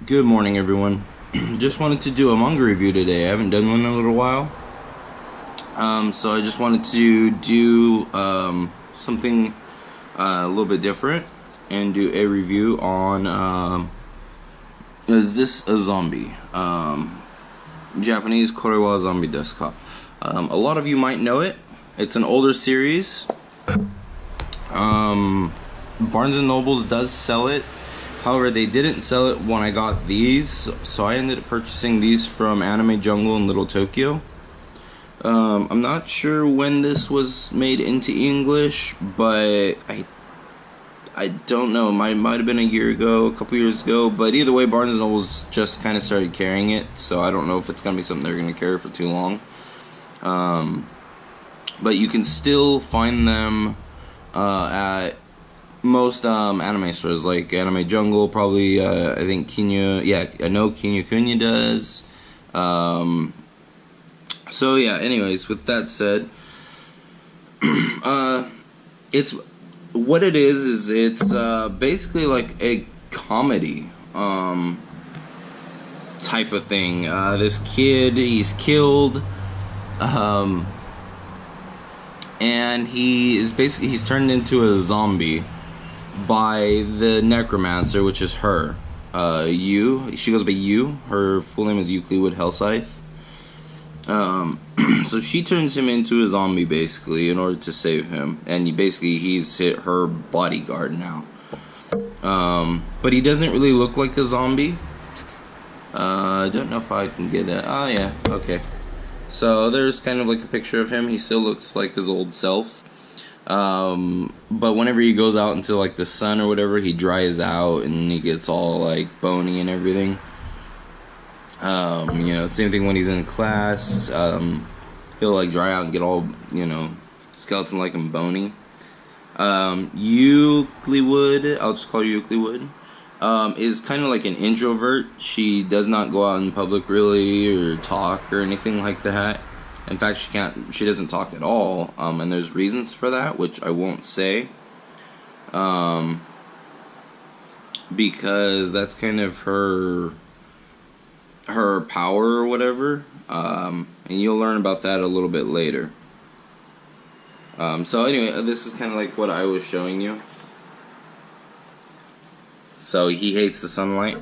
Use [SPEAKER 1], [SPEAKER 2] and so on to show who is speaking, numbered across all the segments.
[SPEAKER 1] Good morning, everyone. Just wanted to do a manga review today. I haven't done one in a little while. So I just wanted to do something a little bit different and do a review on Is This a Zombie? Japanese Wa Zombie Desu Ka. A lot of you might know it. It's an older series. Barnes & Nobles does sell it. However, they didn't sell it when I got these, so I ended up purchasing these from Anime Jungle in Little Tokyo. I'm not sure when this was made into English, but I don't know. Might have been a year ago, a couple years ago. But either way, Barnes & Nobles just kind of started carrying it, so I don't know if it's gonna be something they're gonna carry for too long. But you can still find them at most anime stores, like Anime Jungle, probably. I think I know Kinyo does. So yeah. Anyways, with that said, it's what it is it's basically like a comedy type of thing. This kid, he's killed, and he's turned into a zombie by the necromancer, which is her. She goes by Yu. Her full name is Euclid Hellscythe. So she turns him into a zombie basically in order to save him, and he's her bodyguard now. But he doesn't really look like a zombie. I don't know if I can get it. Oh yeah, okay. So there's kind of like a picture of him. He still looks like his old self. But whenever he goes out into like the sun or whatever, he dries out and he gets all like bony and everything. Same thing when he's in class. He'll like dry out and get all, skeleton like and bony. Euclid, I'll just call her Euclid, is kind of like an introvert. She does not go out in public really or talk or anything like that. In fact, she doesn't talk at all, and there's reasons for that, which I won't say, because that's kind of her power or whatever, and you'll learn about that a little bit later. So anyway, this is kind of like what I was showing you. So he hates the sunlight,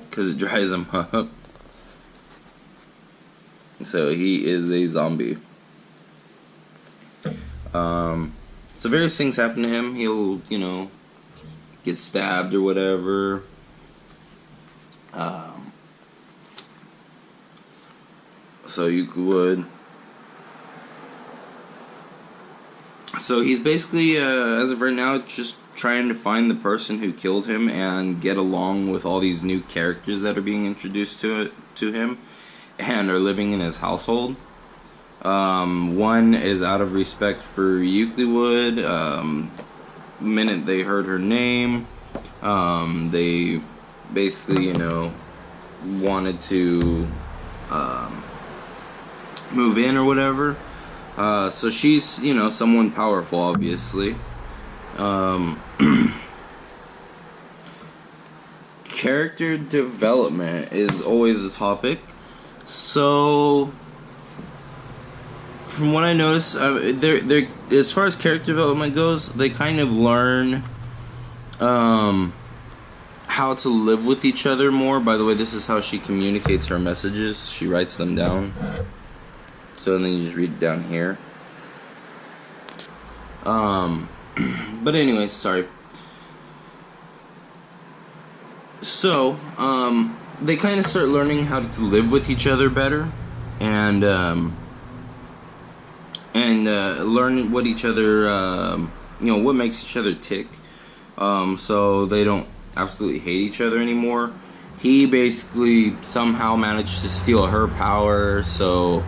[SPEAKER 1] because it dries him up. So he is a zombie. So various things happen to him. He'll, get stabbed or whatever. So you would. So he's basically, as of right now, just trying to find the person who killed him and get along with all these new characters that are being introduced to him and are living in his household. One is out of respect for Euclid. The minute they heard her name, they basically, wanted to move in or whatever. So she's, someone powerful, obviously. Character development is always a topic. So, from what I noticed, they're as far as character development goes, they kind of learn how to live with each other more. By the way, this is how she communicates her messages. She writes them down. So then you just read it down here. But anyways, sorry. So, they kind of start learning how to live with each other better, and learn what each other, what makes each other tick. So they don't absolutely hate each other anymore. He basically somehow managed to steal her power, so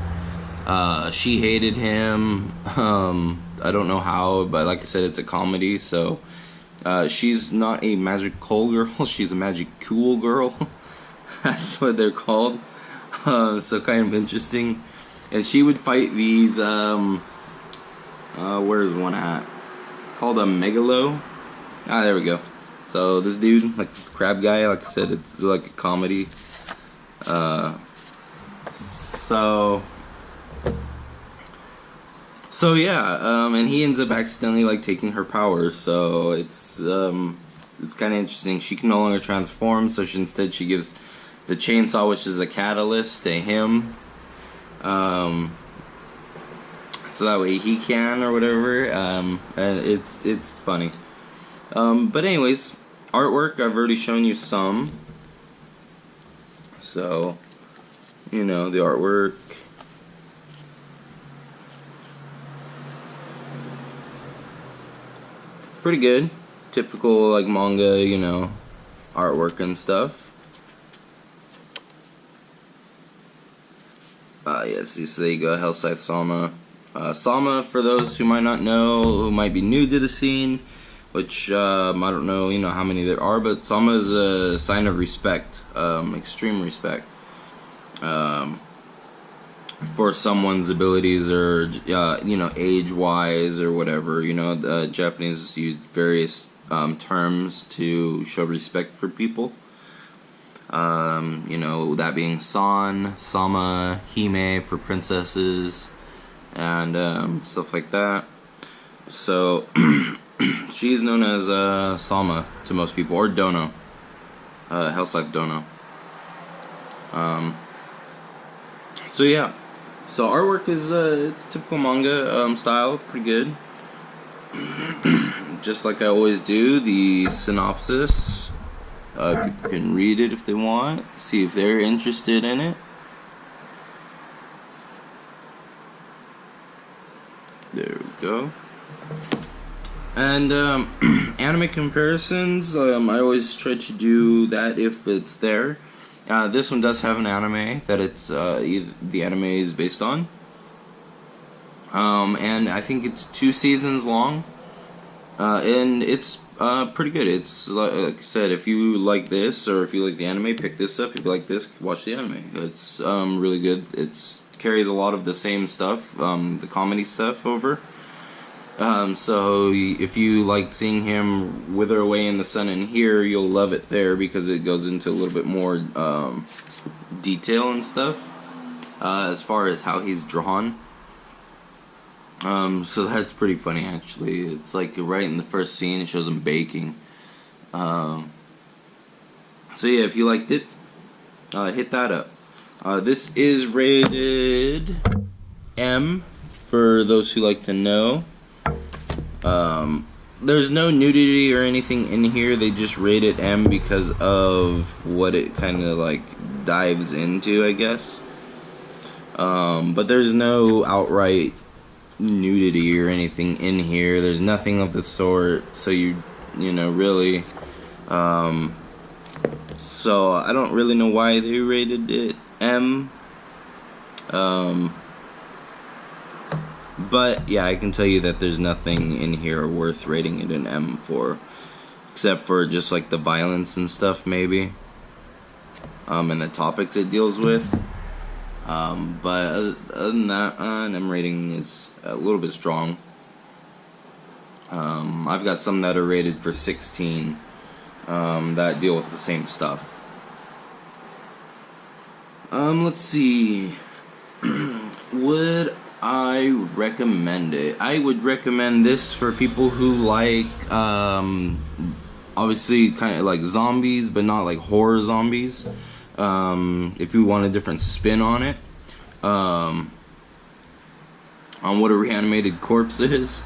[SPEAKER 1] she hated him. I don't know how, but like I said, it's a comedy, so she's not a magical girl, she's a magic cool girl. That's what they're called. So kind of interesting. And she would fight these, where's one at? It's called a megalo. Ah, there we go. So this dude, like this crab guy, like I said, it's like a comedy. So yeah, and he ends up accidentally like taking her powers. So it's kind of interesting. She can no longer transform, so instead she gives the chainsaw, which is the catalyst, to him. So that way he can or whatever. And it's funny. But anyways, artwork, I've already shown you some. So, you know, the artwork. Pretty good. Typical, like, manga, you know, artwork and stuff. Yes, so there you go, Hellscythe Sama. Sama, for those who might not know, who might be new to the scene, which, I don't know, you know, how many there are, but Sama is a sign of respect, extreme respect, for someone's abilities or, you know, age-wise or whatever. You know, Japanese use various terms to show respect for people. You know, that being San, Sama, Hime for princesses, and stuff like that. So, she's known as Sama to most people, or Dono, Hellscythe Dono. So yeah, so artwork is it's typical manga style, pretty good. Just like I always do, the synopsis. People can read it if they want, see if they're interested in it. There we go. And anime comparisons, I always try to do that if it's there. This one does have an anime that it's the anime is based on. And I think it's 2 seasons long. And it's pretty good. It's like I said, if you like this or if you like the anime, pick this up. If you like this, watch the anime. It's really good. It's carries a lot of the same stuff, the comedy stuff over. So if you like seeing him wither away in the sun in here, you'll love it there because it goes into a little bit more detail and stuff as far as how he's drawn. So that's pretty funny actually. It's like right in the first scene it shows him baking. So yeah, if you liked it, hit that up. This is rated M for those who like to know. There's no nudity or anything in here. They just rate it M because of what it kind of like dives into, I guess. But there's no outright nudity or anything in here. There's nothing of the sort. So you know, really. So I don't really know why they rated it M. But yeah, I can tell you that there's nothing in here worth rating it an M for, except for just like the violence and stuff maybe, and the topics it deals with. But other than that, an M rating is a little bit strong. I've got some that are rated for 16 that deal with the same stuff. Let's see. Would I recommend it? I would recommend this for people who like, obviously kind of like zombies, but not like horror zombies. If you want a different spin on it, on what a reanimated corpse is,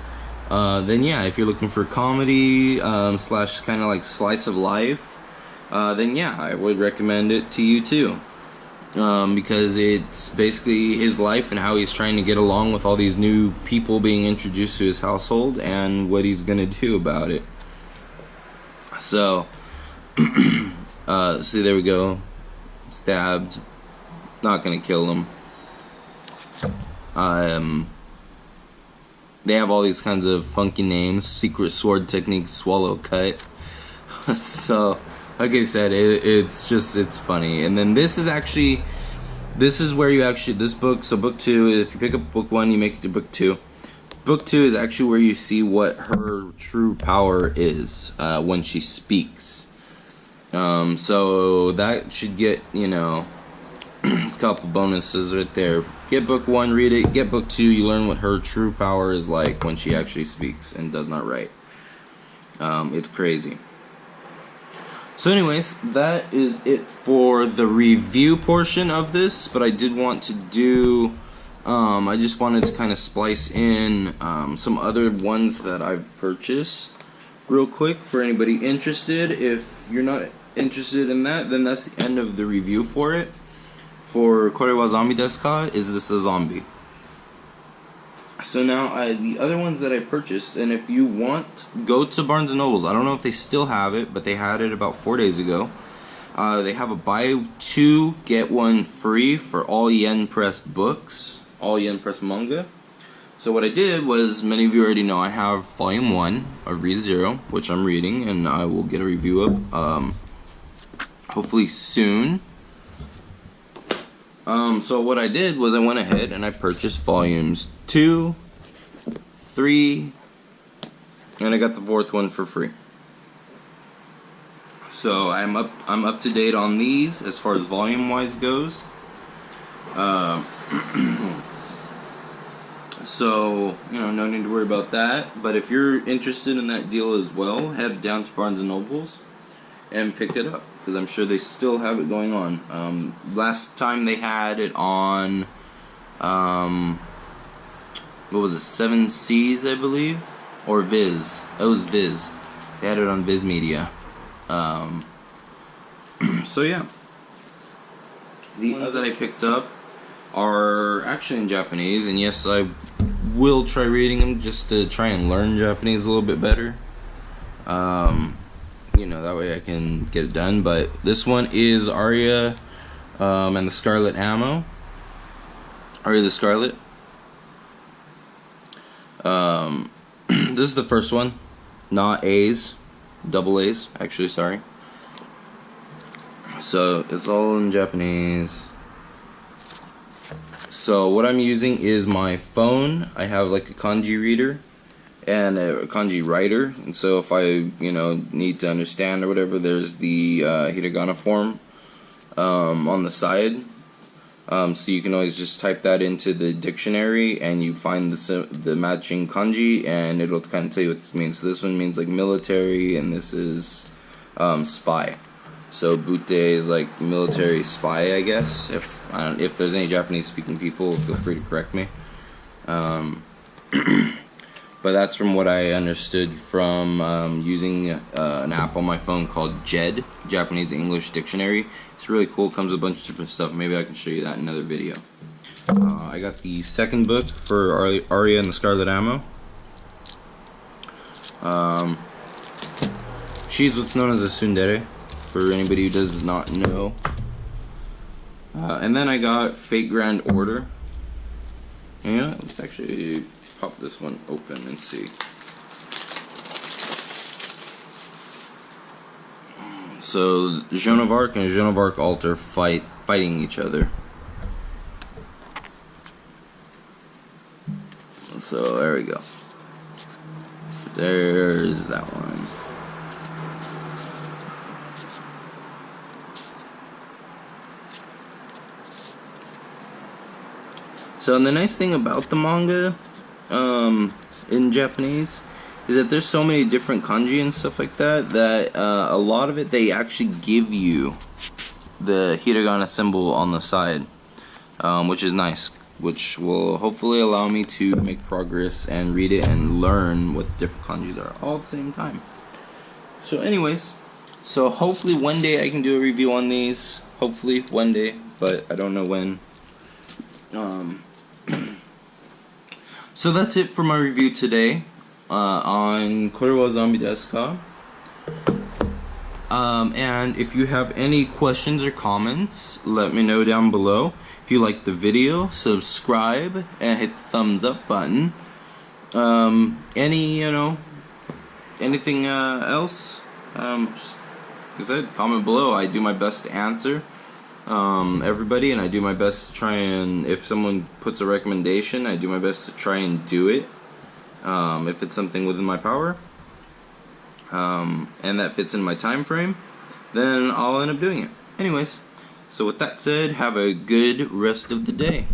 [SPEAKER 1] then yeah, if you're looking for comedy, slash kind of like slice of life, then yeah, I would recommend it to you too. Because it's basically his life and how he's trying to get along with all these new people being introduced to his household and what he's gonna do about it. So, see, there we go. Stabbed. Not gonna kill him. They have all these kinds of funky names. Secret sword technique, swallow cut. So, like I said, it's funny. And then this is where you actually, this book, so book 2, if you pick up book 1, you make it to book 2. book 2 is actually where you see what her true power is when she speaks. So that should get, you know, a couple bonuses right there. Get book 1, read it. Get book 2, you learn what her true power is like when she actually speaks and does not write. It's crazy. So anyways, that is it for the review portion of this, but I did want to do, I just wanted to kind of splice in some other ones that I've purchased real quick for anybody interested. If you're not interested in that, then that's the end of the review for it. For Wa Zombie Desu Ka, Is This a Zombie? So now, the other ones that I purchased, and if you want, go to Barnes & Nobles. I don't know if they still have it, but they had it about 4 days ago. They have a buy 2, get 1 free for all Yen Press books, all Yen Press manga. So what I did was, many of you already know, I have Volume 1 of ReZero, which I'm reading, and I will get a review up hopefully soon. So what I did was I went ahead and I purchased volumes 2, 3, and I got the 4th one for free. So I'm up to date on these as far as volume wise goes. So, you know, no need to worry about that. But if you're interested in that deal as well, head down to Barnes & Nobles and pick it up, because I'm sure they still have it going on. Last time they had it on, what was it, 7 Seas, I believe? Or Viz. It was Viz. They had it on Viz Media. So yeah. The ones that I picked up are actually in Japanese, and yes, I will try reading them just to try and learn Japanese a little bit better. You know, that way I can get it done. But this one is Arya and the Scarlet Ammo. Arya the Scarlet. This is the first one, not A's, double A's, actually, sorry. So it's all in Japanese. So what I'm using is my phone. I have like a kanji reader and a kanji writer, and so if I, you know, need to understand or whatever, there's the hiragana form on the side. So you can always just type that into the dictionary and you find the matching kanji, and it'll kind of tell you what this means. So this one means like military, and this is spy. So bute is like military spy, I guess. If there's any Japanese speaking people, feel free to correct me. But that's from what I understood from using an app on my phone called JED, Japanese English Dictionary. It's really cool. It comes with a bunch of different stuff. Maybe I can show you that in another video. I got the second book for Arya and the Scarlet Ammo. She's what's known as a tsundere, for anybody who does not know. And then I got Fate Grand Order. And, yeah, let's actually pop this one open and see. So Joan of Arc and Joan of Arc Altar fighting each other. So there we go. There's that one. So the nice thing about the manga in Japanese is that there's so many different kanji and stuff like that, that a lot of it they actually give you the hiragana symbol on the side, which is nice, which will hopefully allow me to make progress and read it and learn what different kanjis are all at the same time. So anyways, so hopefully one day I can do a review on these, hopefully one day, but I don't know when. So that's it for my review today on Wa Zombie Desu Ka. And if you have any questions or comments, let me know down below. If you like the video, subscribe and hit the thumbs up button. Anything else? Just like I said, comment below. I do my best to answer everybody, and I do my best to try and, if someone puts a recommendation, I do my best to try and do it. If it's something within my power, and that fits in my time frame, then I'll end up doing it. Anyways, so with that said, have a good rest of the day.